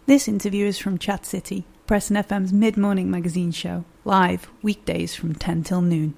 This interview is from Chat City, Preston FM's mid-morning magazine show, live weekdays from 10 till noon.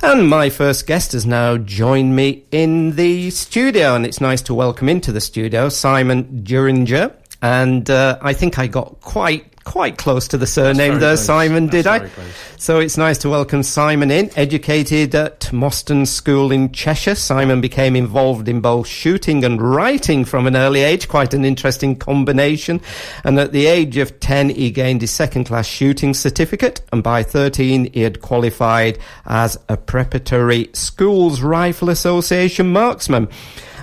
And my first guest has now joined me in the studio, and it's nice to welcome into the studio Simon Duringer. And I think I got quite close to the surname there, close. Simon, did I? So it's nice to welcome Simon in. Educated at Moston School in Cheshire, Simon became involved in both shooting and writing from an early age, quite an interesting combination. And at the age of 10, he gained his second-class shooting certificate, and by 13, he had qualified as a preparatory Schools Rifle Association marksman.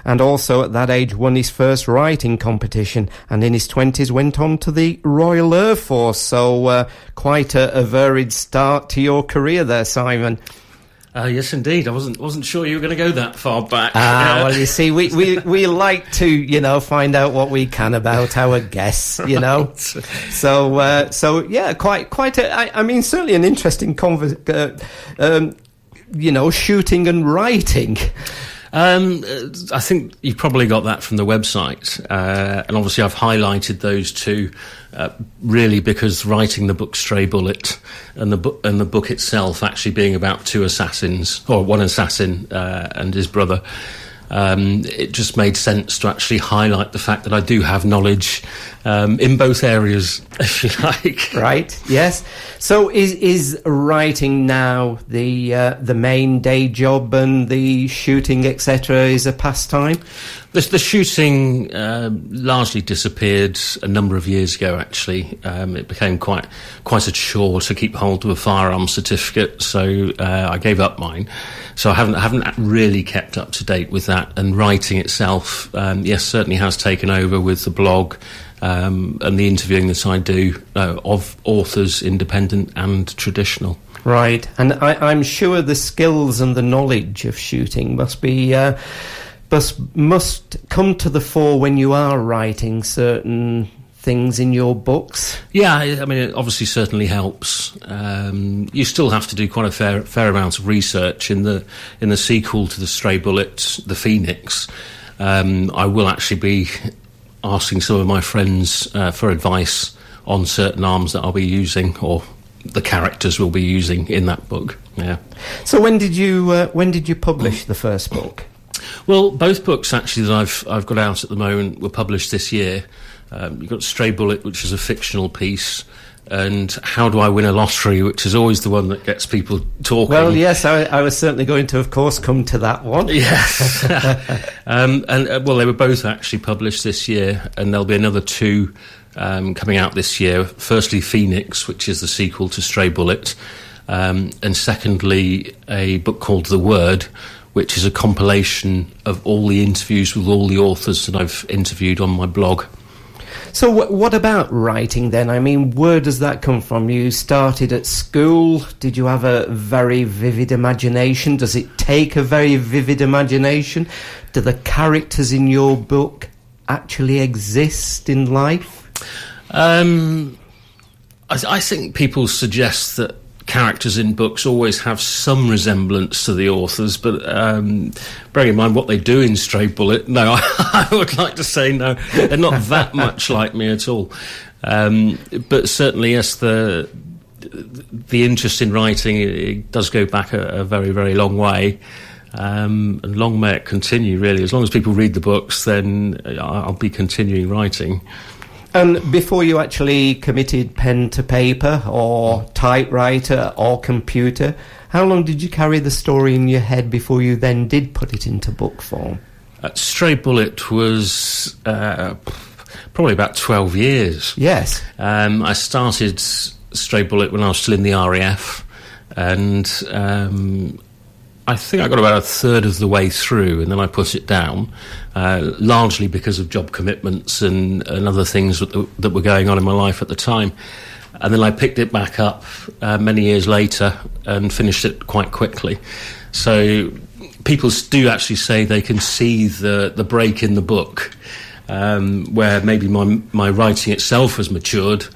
And also at that age won his first writing competition, and in his 20s went on to the Royal Air Force. So quite a varied start to your career there, Simon. Yes, indeed. I wasn't sure you were going to go that far back. Well, you see, we like to, find out what we can about our guests, Right. So yeah, quite I mean, certainly an interesting shooting and writing. I think you probably got that from the website, and obviously I've highlighted those two really because writing the book Stray Bullet and the book itself actually being about two assassins, or one assassin and his brother. It just made sense to actually highlight the fact that I do have knowledge in both areas, if you like. Right, yes. So is writing now the main day job, and the shooting, etc., is a pastime? The shooting largely disappeared a number of years ago, actually. It became quite a chore to keep hold of a firearms certificate, so I gave up mine. So I haven't really kept up to date with that. And writing itself, yes, certainly has taken over with the blog and the interviewing that I do of authors, independent and traditional. Right, and I'm sure the skills and the knowledge of shooting must come to the fore when you are writing certain things in your books. Yeah, I mean, it obviously certainly helps. You still have to do quite a fair amount of research in the sequel to the Stray Bullet, The Phoenix. I will actually be asking some of my friends for advice on certain arms that I'll be using, or the characters will be using in that book. Yeah. So when did you publish the first book? Well, both books actually that I've got out at the moment were published this year. You've got Stray Bullet, which is a fictional piece, and How Do I Win a Lottery, which is always the one that gets people talking. Well, yes, I was certainly going to, of course, come to that one. Yes. Well, they were both actually published this year, and there'll be another two coming out this year. Firstly, Phoenix, which is the sequel to Stray Bullet, and secondly, a book called The Word, which is a compilation of all the interviews with all the authors that I've interviewed on my blog. So what about writing then? I mean, where does that come from? You started at school. Did you have a very vivid imagination? Does it take a very vivid imagination? Do the characters in your book actually exist in life? I think people suggest that characters in books always have some resemblance to the authors, but bearing in mind what they do in Stray Bullet, no, I would like to say no, they're not that much like me at all. But certainly, yes, the interest in writing, it does go back a very, very long way, and long may it continue, really. As long as people read the books, then I'll be continuing writing. And before you actually committed pen to paper or typewriter or computer, how long did you carry the story in your head before you then did put it into book form? Stray Bullet was probably about 12 years. Yes. I started Stray Bullet when I was still in the RAF, and I think I got about a third of the way through, and then I put it down, largely because of job commitments and other things that were going on in my life at the time. And then I picked it back up many years later and finished it quite quickly. So people do actually say they can see the break in the book, where maybe my writing itself has matured.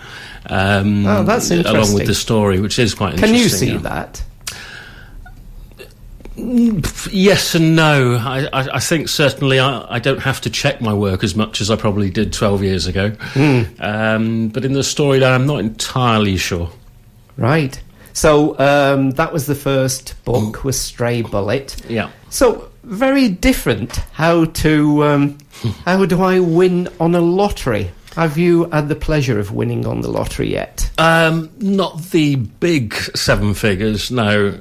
That's interesting. Along with the story, which is quite interesting. Can you see that? Yes and no. I think certainly I don't have to check my work as much as I probably did 12 years ago. But in the storyline, I'm not entirely sure. Right. So that was the first book, was Stray Bullet. Yeah. So very different. How do I win on a lottery? Have you had the pleasure of winning on the lottery yet? Not the big seven figures, no.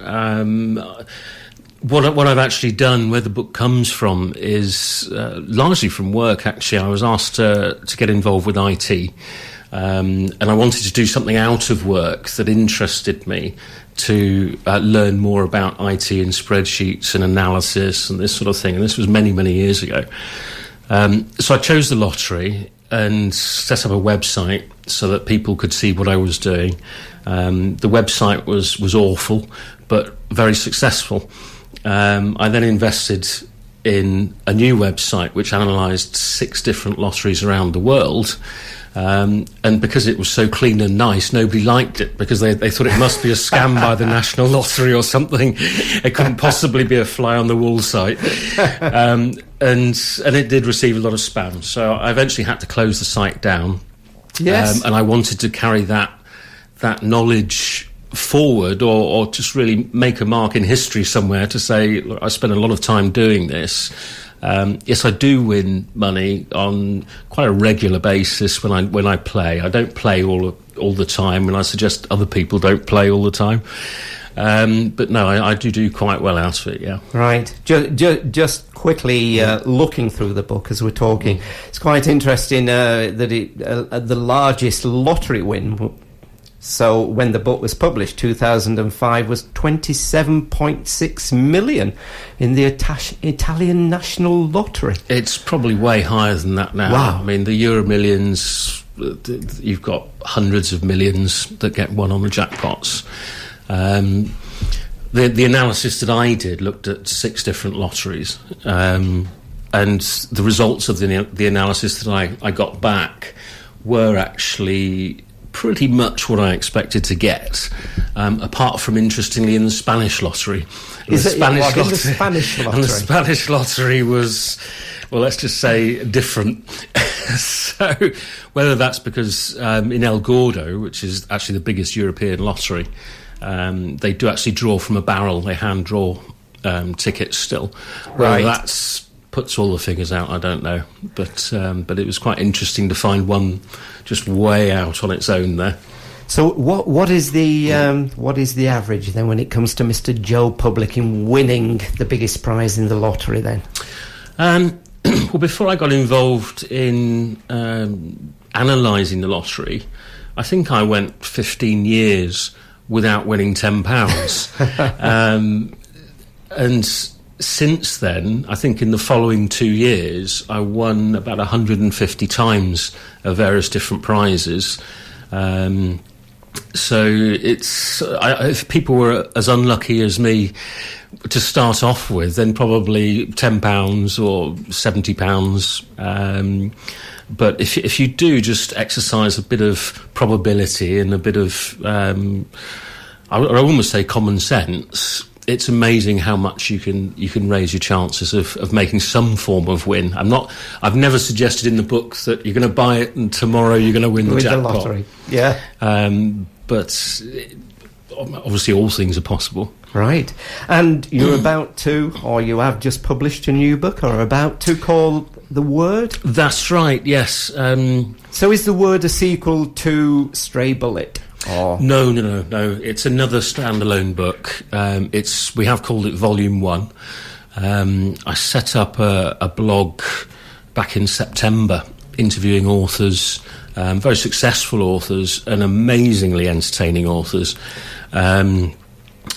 What I've actually done, where the book comes from, is largely from work, actually. I was asked to get involved with IT, and I wanted to do something out of work that interested me, to learn more about IT and spreadsheets and analysis and this sort of thing. And this was many, many years ago. So I chose the lottery and set up a website so that people could see what I was doing. The website was awful, but very successful. I then invested in a new website which analysed 6 different lotteries around the world. And because it was so clean and nice, nobody liked it, because they thought it must be a scam by the National Lottery or something. It couldn't possibly be a fly-on-the-wall site. And it did receive a lot of spam. So I eventually had to close the site down. Yes. And I wanted to carry that knowledge forward, or just really make a mark in history somewhere to say, look, I spent a lot of time doing this. Yes, I do win money on quite a regular basis when I play. I don't play all the time, and I suggest other people don't play all the time. But no, I do quite well out of it, yeah. Right. Just quickly looking through the book as we're talking, it's quite interesting that the largest lottery win, so when the book was published, 2005, was 27.6 million in the Italian National Lottery. It's probably way higher than that now. Wow. I mean, the Euro Millions, you've got hundreds of millions that get won on the jackpots. The analysis that I did looked at 6 different lotteries, and the results of the analysis that I got back were actually pretty much what I expected to get, apart from, interestingly, in the Spanish lottery. The Spanish lottery? And the Spanish lottery was, well, let's just say, different. So whether that's because in El Gordo, which is actually the biggest European lottery, they do actually draw from a barrel. They hand draw tickets still. Right. Whether that's puts all the figures out, I don't know, but it was quite interesting to find one just way out on its own there. So what is the average then when it comes to Mr. Joe Public in winning the biggest prize in the lottery then? Well, before I got involved in analysing the lottery, I think I went 15 years without winning £10. And since then, I think in the following 2 years, I won about 150 times of various different prizes. So if people were as unlucky as me to start off with, then probably £10 or £70. But if you do just exercise a bit of probability and a bit of, I would almost say common sense, it's amazing how much you can raise your chances of making some form of win. I've never suggested in the book that you're going to buy it and tomorrow you're going to win the jackpot. The lottery. Yeah. But obviously all things are possible. Right. And you're about to, or you have just published a new book, or about to, called The Word? That's right, yes. So is The Word a sequel to Stray Bullet? Oh. No. It's another standalone book. We have called it Volume 1. I set up a blog back in September, interviewing authors, very successful authors and amazingly entertaining authors.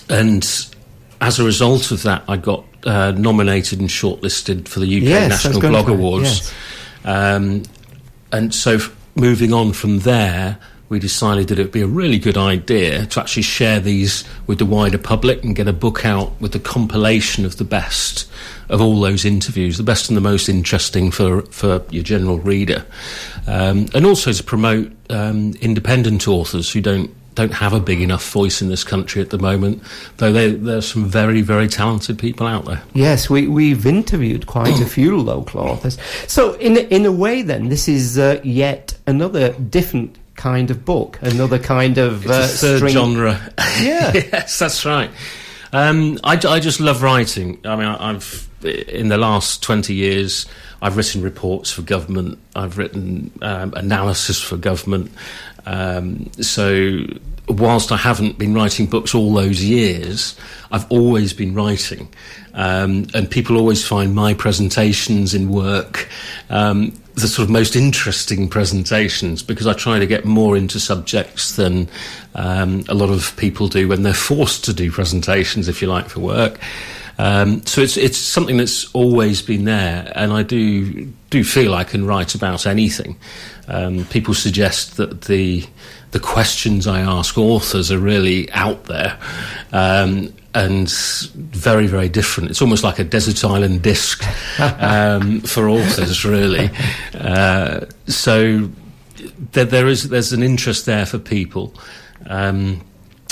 And as a result of that, I got nominated and shortlisted for the UK National Blog Awards. Yes. And so moving on from there, we decided that it would be a really good idea to actually share these with the wider public and get a book out with a compilation of the best of all those interviews, the best and the most interesting for your general reader. And also to promote independent authors who don't don't have a big enough voice in this country at the moment, though there's some very, very talented people out there. Yes, we've interviewed quite a few local authors. So in a way then, this is yet another different kind of book, another kind of it's a third genre. Yeah. Yes, that's right. I just love writing. I mean, I've in the last 20 years, I've written reports for government. I've written analysis for government. So whilst I haven't been writing books all those years, I've always been writing. And people always find my presentations in work the sort of most interesting presentations, because I try to get more into subjects than a lot of people do when they're forced to do presentations, if you like, for work. So it's something that's always been there, and I do feel I can write about anything. People suggest that the questions I ask authors are really out there, and very, very different. It's almost like a desert island disc for authors, really. So there's an interest there for people.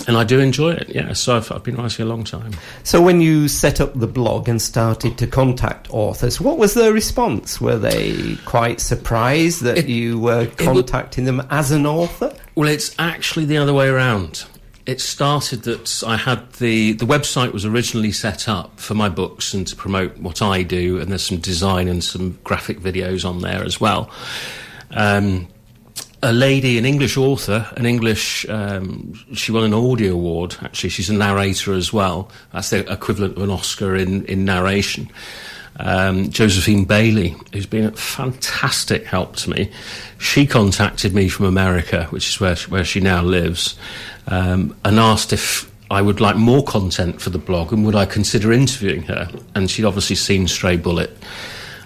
And I do enjoy it, yeah. So I've been writing a long time. So when you set up the blog and started to contact authors, what was their response? Were they quite surprised that you were contacting them as an author? Well, it's actually the other way around. It started that I had the website was originally set up for my books and to promote what I do, and there's some design and some graphic videos on there as well. A lady, an English author, she won an audio award, actually. She's a narrator as well. That's the equivalent of an Oscar in narration. Josephine Bailey, who's been a fantastic help to me. She contacted me from America, which is where she now lives, and asked if I would like more content for the blog and would I consider interviewing her. And she'd obviously seen Stray Bullet.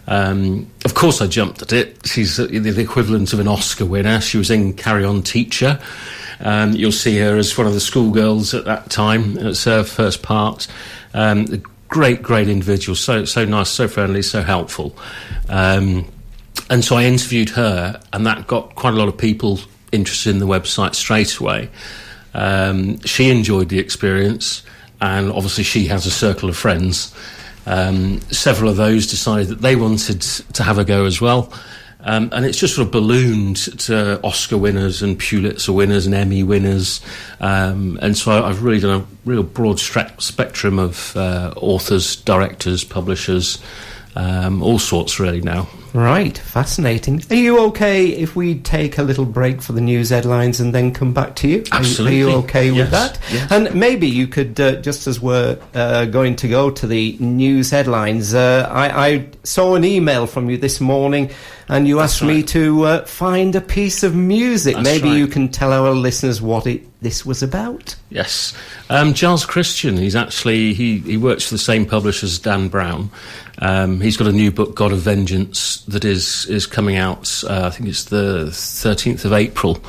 Of course I jumped at it. She's the equivalent of an Oscar winner. She was in Carry On Teacher. You'll see her as one of the schoolgirls at that time. It's her first part. A great individual. So nice, so friendly, so helpful. And so I interviewed her, and that got quite a lot of people interested in the website straight away. She enjoyed the experience, and obviously she has a circle of friends. Several of those decided that they wanted to have a go as well. And it's just sort of ballooned to Oscar winners and Pulitzer winners and Emmy winners. And so I've really done a real broad spectrum of authors, directors, publishers, all sorts really now. Right, fascinating. Are you okay if we take a little break for the news headlines and then come back to you? Absolutely. Are you okay with that? Yes. And maybe you could, just as we're going to go to the news headlines, I saw an email from you this morning, and you asked me to find a piece of music. Maybe you can tell our listeners what this was about. Yes. Giles Christian, he's actually, he works for the same publisher as Dan Brown. He's got a new book, God of Vengeance, that is coming out, I think it's the 13th of April.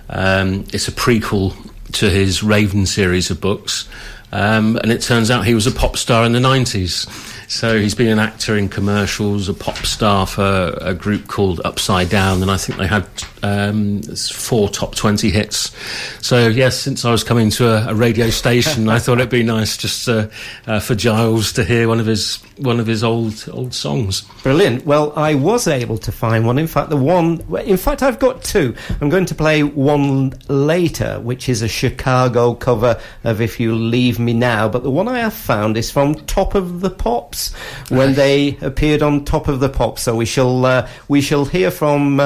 It's a prequel to his Raven series of books. And it turns out he was a pop star in the 90s. So he's been an actor in commercials, a pop star for a group called Upside Down, and I think they had 4 top 20 hits. So yes, since I was coming to a radio station, I thought it'd be nice just for Giles to hear one of his old songs. Brilliant. Well, I was able to find one. In fact, I've got 2. I'm going to play one later, which is a Chicago cover of If You Leave Me Now. But the one I have found is from Top of the Pops, when they appeared on Top of the Pops. So we shall hear from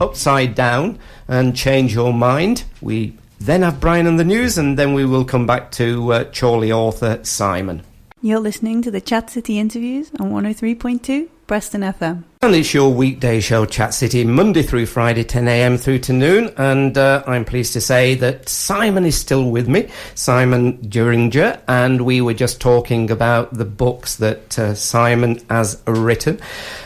Upside Down and Change Your Mind. We then have Brian and the news, and then we will come back to Chorley author Simon. You're listening to the Chat City interviews on 103.2 Preston FM. And it's your weekday show, Chat City, Monday through Friday, 10 a.m. through to noon. And I'm pleased to say that Simon is still with me, Simon Duringer, and we were just talking about the books that Simon has written.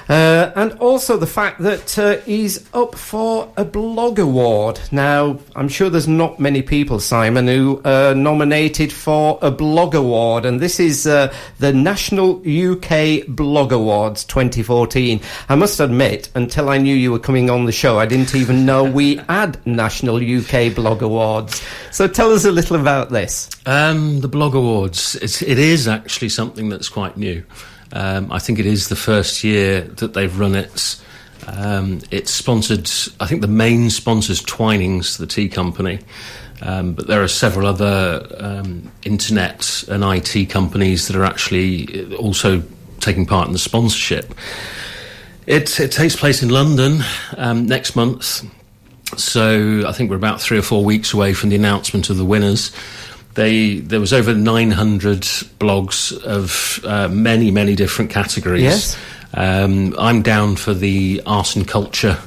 And also the fact that he's up for a blog award. Now, I'm sure there's not many people, Simon, who are nominated for a blog award. And this is the National UK Blog Awards 2020. 2014. I must admit, until I knew you were coming on the show, I didn't even know we had National UK Blog Awards. So tell us a little about this. The Blog Awards, it is actually something that's quite new. I think it is the first year that they've run it. It's sponsored, I think the main sponsor's Twinings, the tea company. But there are several other internet and IT companies that are actually also taking part in the sponsorship. It takes place in London next month, so I think we're about 3 or 4 weeks away from the announcement of the winners. There was over 900 blogs of many different categories. Yes. I'm down for the art and culture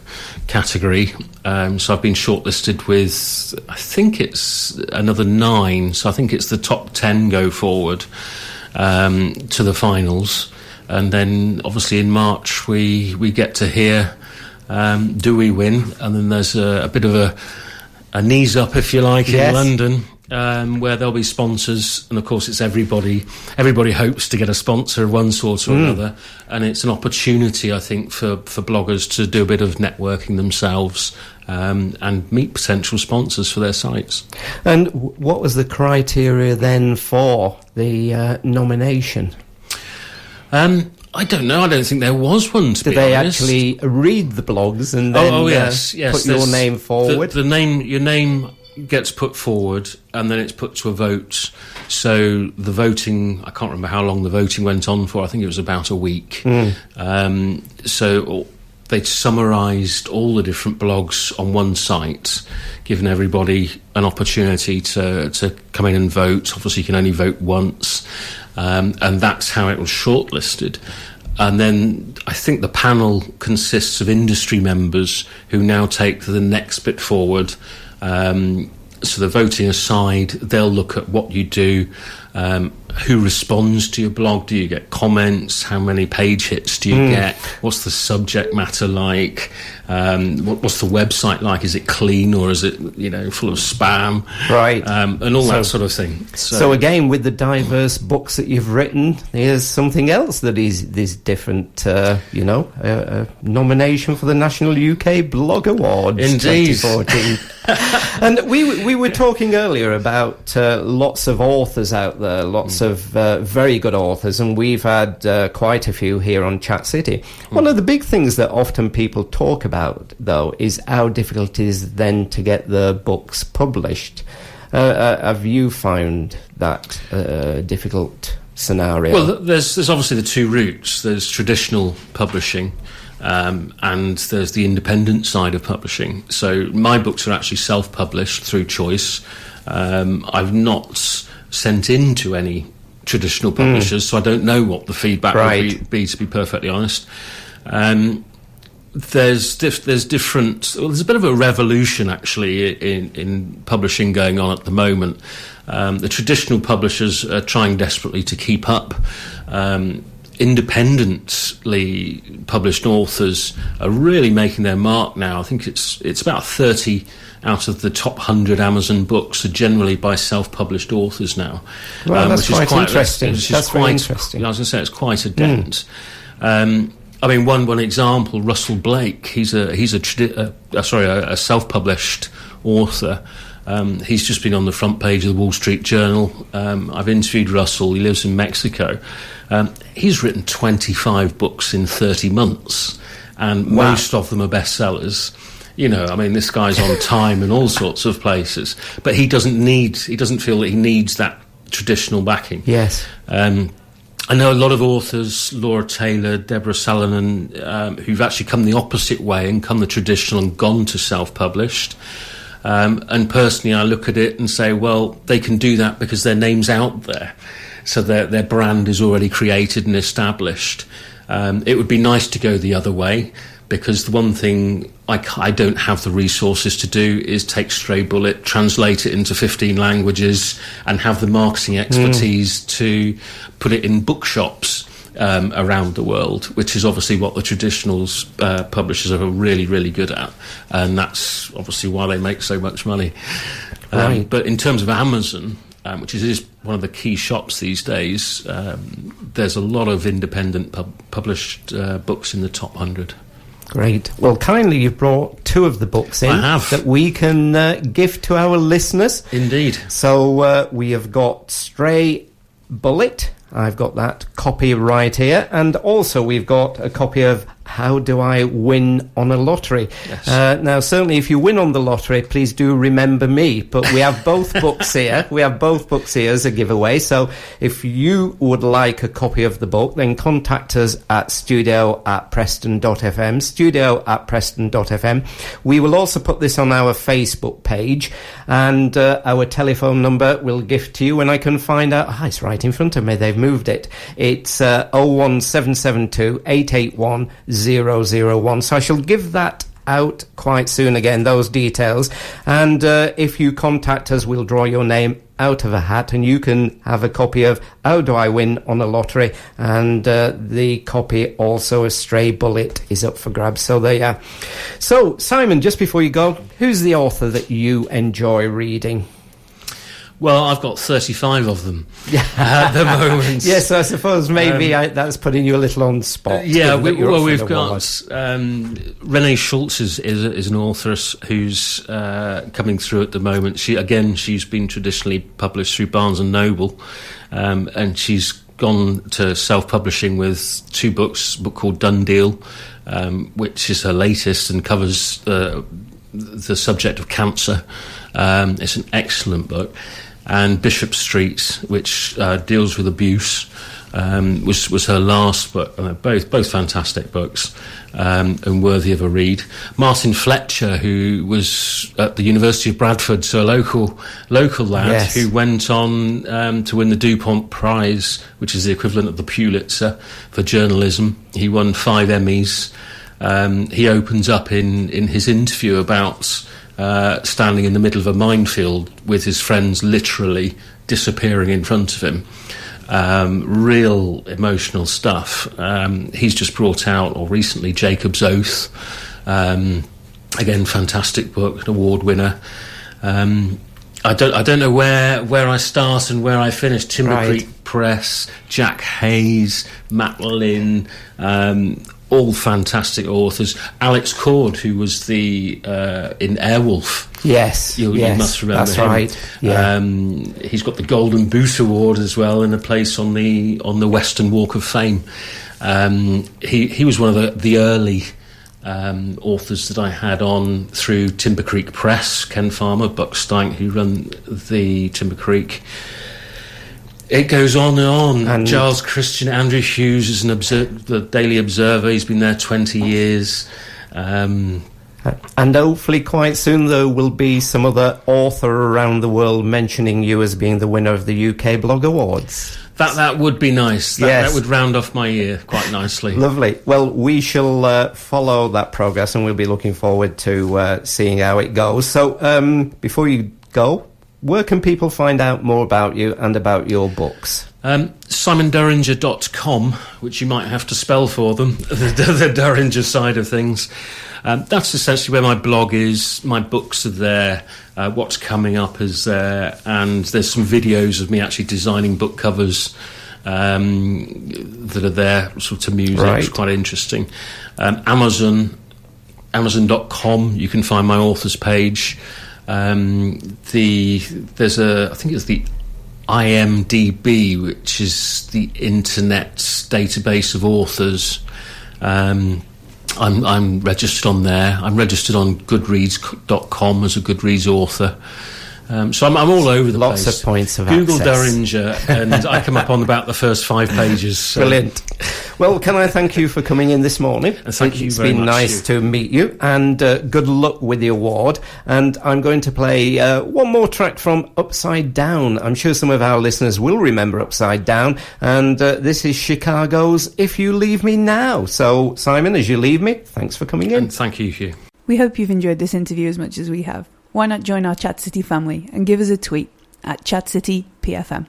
category, so I've been shortlisted with, I think it's another 9, so I think it's the top 10 go forward to the finals, and then obviously in March we get to hear do we win, and then there's a bit of a knees up, if you like, in London. Where there'll be sponsors, and of course it's everybody hopes to get a sponsor of one sort or another, and it's an opportunity, I think, for bloggers to do a bit of networking themselves and meet potential sponsors for their sites. And what was the criteria then for the nomination? I don't know. I don't think there was one, to be honest. Did they actually read the blogs and then yes. put your name forward? Your name gets put forward, and then it's put to a vote. So the voting, I can't remember how long the voting went on for. I think it was about a week. So they summarised all the different blogs on one site, giving everybody an opportunity to come in and vote. Obviously, you can only vote once, and that's how it was shortlisted. And then I think the panel consists of industry members who now take the next bit forward. So the voting aside, they'll look at what you do, who responds to your blog. Do you get comments? How many page hits do you get? What's the subject matter like? What's the website like? Is it clean, or is it, full of spam? Right. And all that sort of thing. So again, with the diverse books that you've written, here's something else that is different, a nomination for the National UK Blog Awards. Indeed. 2014. And we were talking earlier about lots of authors out there, lots of very good authors, and we've had quite a few here on Chat City. One of the big things that often people talk about, though, is how difficult it is then to get the books published. Have you found that difficult scenario? Well, there's obviously the two routes. There's traditional publishing, and there's the independent side of publishing. So my books are actually self-published through choice. I've not sent in to any traditional publishers, so I don't know what the feedback would be, to be perfectly honest. There's different. Well, there's a bit of a revolution actually in publishing going on at the moment. The traditional publishers are trying desperately to keep up. Independently published authors are really making their mark now. I think it's about 30 out of the top 100 Amazon books are generally by self-published authors now. Well, that's quite interesting. That's very interesting. I was going to say it's quite a dent. I mean, one example, Russell Blake. He's a self-published author. He's just been on the front page of the Wall Street Journal. I've interviewed Russell. He lives in Mexico. He's written 25 books in 30 months, and most of them are bestsellers. This guy's on Time and all sorts of places, but he doesn't feel that he needs that traditional backing. Yes. I know a lot of authors, Laura Taylor, Deborah Salonen, who've actually come the opposite way and come the traditional and gone to self-published. And personally, I look at it and say, well, they can do that because their name's out there. So their brand is already created and established. It would be nice to go the other way, because the one thing I don't have the resources to do is take Stray Bullet, translate it into 15 languages, and have the marketing expertise to put it in bookshops around the world, which is obviously what the traditional publishers are really, really good at. And that's obviously why they make so much money. Right. But in terms of Amazon, which is one of the key shops these days, there's a lot of independent published books in the top 100. Great. Well, kindly you've brought 2 of the books in I have. that we can gift to our listeners. Indeed. So we have got Stray Bullet. I've got that copy right here. And also we've got a copy of How Do I Win on a Lottery? Yes. Now, certainly if you win on the lottery, please do remember me. But we have both books here. We have both books here as a giveaway. So if you would like a copy of the book, then contact us at studio@preston.fm, studio@preston.fm. We will also put this on our Facebook page, and our telephone number will gift to you when I can find out. It's right in front of me. They've moved it. It's 01772 881 001. So I shall give that out quite soon again, those details. And if you contact us, we'll draw your name out of a hat, and you can have a copy of How Do I Win on a Lottery, and the copy also of Stray Bullet is up for grabs. So there you are. So, Simon, just before you go, who's the author that you enjoy reading? Well, I've got 35 of them at the moment. Yes, I suppose maybe that's putting you a little on the spot. We've got Renee Schultz is an author who's coming through at the moment. She's been traditionally published through Barnes & Noble, and she's gone to self-publishing with 2 books, a book called Done Deal, which is her latest and covers the subject of cancer. It's an excellent book. And Bishop Street, which deals with abuse, was her last book. Both fantastic books, and worthy of a read. Martin Fletcher, who was at the University of Bradford, so a local lad, yes, who went on to win the DuPont Prize, which is the equivalent of the Pulitzer for journalism. He won 5 Emmys. He opens up in his interview about standing in the middle of a minefield with his friends literally disappearing in front of him. Real emotional stuff. He's just brought out, or recently, Jacob's Oath. Again, fantastic book, an award winner. I don't know where I start and where I finish. Timber Creek Press, Jack Hayes, Matt Lynn, all fantastic authors. Alex Cord, who was in Airwolf. Yes, you must remember that's him. Right. Yeah. He's got the Golden Boot Award as well, and a place on the Western Walk of Fame. He was one of the early authors that I had on through Timber Creek Press. Ken Farmer, Buck Stank, who run the Timber Creek. It goes on and on. And Giles Christian, Andrew Hughes is the Daily Observer. He's been there 20 years. And hopefully quite soon there will be some other author around the world mentioning you as being the winner of the UK Blog Awards. That would be nice. That would round off my year quite nicely. Lovely. Well, we shall follow that progress, and we'll be looking forward to seeing how it goes. So before you go, where can people find out more about you and about your books? SimonDurringer.com, which you might have to spell for them, the Durringer side of things. That's essentially where my blog is. My books are there. What's coming up is there. And there's some videos of me actually designing book covers that are there sort of to music. Right. It's quite interesting. Amazon.com, you can find my author's page. I think it's the IMDb, which is the internet's database of authors. I'm registered on there. I'm registered on Goodreads.com as a Goodreads author. So I'm all over the place. Lots of points of Google access. Durringer, and I come up on about the first 5 pages. So. Brilliant. Well, can I thank you for coming in this morning? And thank you very much. It's been nice to meet you, and good luck with the award. And I'm going to play one more track from Upside Down. I'm sure some of our listeners will remember Upside Down, and this is Chicago's If You Leave Me Now. So, Simon, as you leave me, thanks for coming in. And thank you, Hugh. We hope you've enjoyed this interview as much as we have. Why not join our Chat City family and give us a tweet at Chat City PFM.